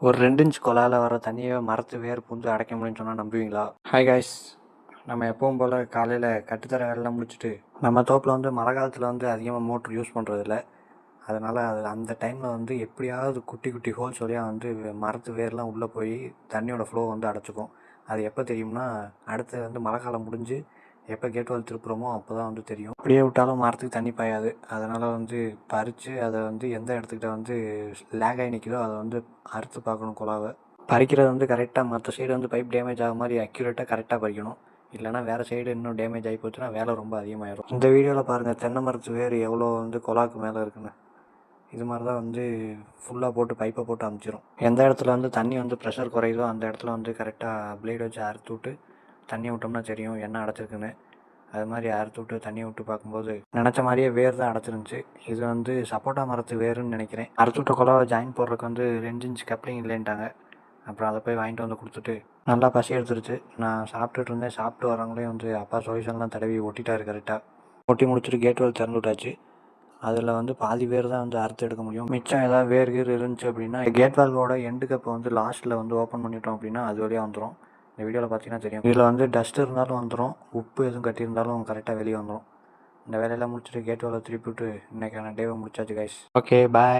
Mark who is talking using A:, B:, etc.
A: ஒரு 2 இன்ச் குழாயில் வர தண்ணியை மரத்து வேர் பூந்து அடைக்க முடியும்னு சொன்னால் நம்புவீங்களா? ஹாய் காய்ஸ், நம்ம எப்பவும் போல் காலையில் கட்டுத்தர வேலைலாம் முடிச்சுட்டு நம்ம தோப்பில் மழை காலத்தில் அதிகமாக மோட்ரு யூஸ் பண்ணுறதில்ல. அதனால் அந்த டைமில் எப்படியாவது குட்டி குட்டி ஹோல்ஸ் வழியாக மரத்து வேர்லாம் உள்ளே போய் தண்ணியோட ஃப்ளோ அடைச்சிக்கும். அது எப்போ தெரியும்னா, அடுத்து மழை காலம் முடிஞ்சு எப்போ கேட் வால் திருப்புறோமோ அப்போ தான் தெரியும். அப்படியே விட்டாலும் மரத்துக்கு தண்ணி பாயாது. அதனால் பறித்து அதை எந்த இடத்துக்கிட்ட லேக் ஆகி நிற்கிதோ அதை அறுத்து பார்க்கணும் குழாவை. பறிக்கிறது கரெக்டாக மற்ற சைடு பைப் டேமேஜ் ஆக மாதிரி அக்யூரேட்டாக கரெக்டாக பறிக்கணும். இல்லைனா வேறு சைடு இன்னும் டேமேஜ் ஆகி போச்சுன்னா வேலை ரொம்ப அதிகமாகிடும். இந்த வீடியோவில் பாருங்கள், தென்னை மரத்து வேர் எவ்வளோ குழாக்கு மேலே இருக்குன்னு. இது மாதிரி தான் ஃபுல்லாக போட்டு பைப்பை போட்டு அமுச்சிடும். எந்த இடத்துல தண்ணி ப்ரெஷர் குறையுதோ அந்த இடத்துல கரெக்டாக பிளேடு வச்சு அறுத்து விட்டு தண்ணி விட்டோம்னா தெரியும் என்ன அடைச்சிருக்குன்னு. அது மாதிரி அறுத்து விட்டு தண்ணி விட்டு பார்க்கும்போது நினச்ச மாதிரியே வேர் தான் அடைச்சிருந்துச்சு. இது சப்போட்டா மரத்து வேருன்னு நினைக்கிறேன். அறுத்து விட்ட குழாவை ஜாயின் போடுறதுக்கு 2 இன்ச் கப்ளிங் இல்லைன்ட்டாங்க. அப்புறம் அதை போய் வாங்கிட்டு கொடுத்துட்டு நல்லா பசி எடுத்துருச்சு. நான் சாப்பிட்டுட்டு இருந்தேன். சாப்பிட்டு வரவங்களையும் அப்பா சொல்யூஷன்லாம் தடவி ஒட்டிட்டாரு கரெக்டாக. ஒட்டி முடிச்சுட்டு கேட் வால் திறந்து விட்டாச்சு. அதில் பாதி வேர் தான் அறுத்து எடுக்க முடியும். மிச்சம் ஏதாவது வேர் இருந்துச்சு அப்படின்னா கேட் வால்வோட எண்டு கப்பை லாஸ்ட்டில் ஓப்பன் பண்ணிட்டோம் அப்படின்னா அது வழியாக வந்துடும். இந்த வீடியோவில் பார்த்தீங்கன்னா தெரியும். இதில் டஸ்ட் இருந்தாலும் வந்துடும், உப்பு எதுவும் கட்டியிருந்தாலும் கரெக்டாக வெளியே வந்துடும். இந்த வேலையெல்லாம் முடிச்சுட்டு கேட் வாலை திருப்பி விட்டு இன்றைக்கான டேவை முடிச்சாச்சு கைஸ். ஓகே, பாய்.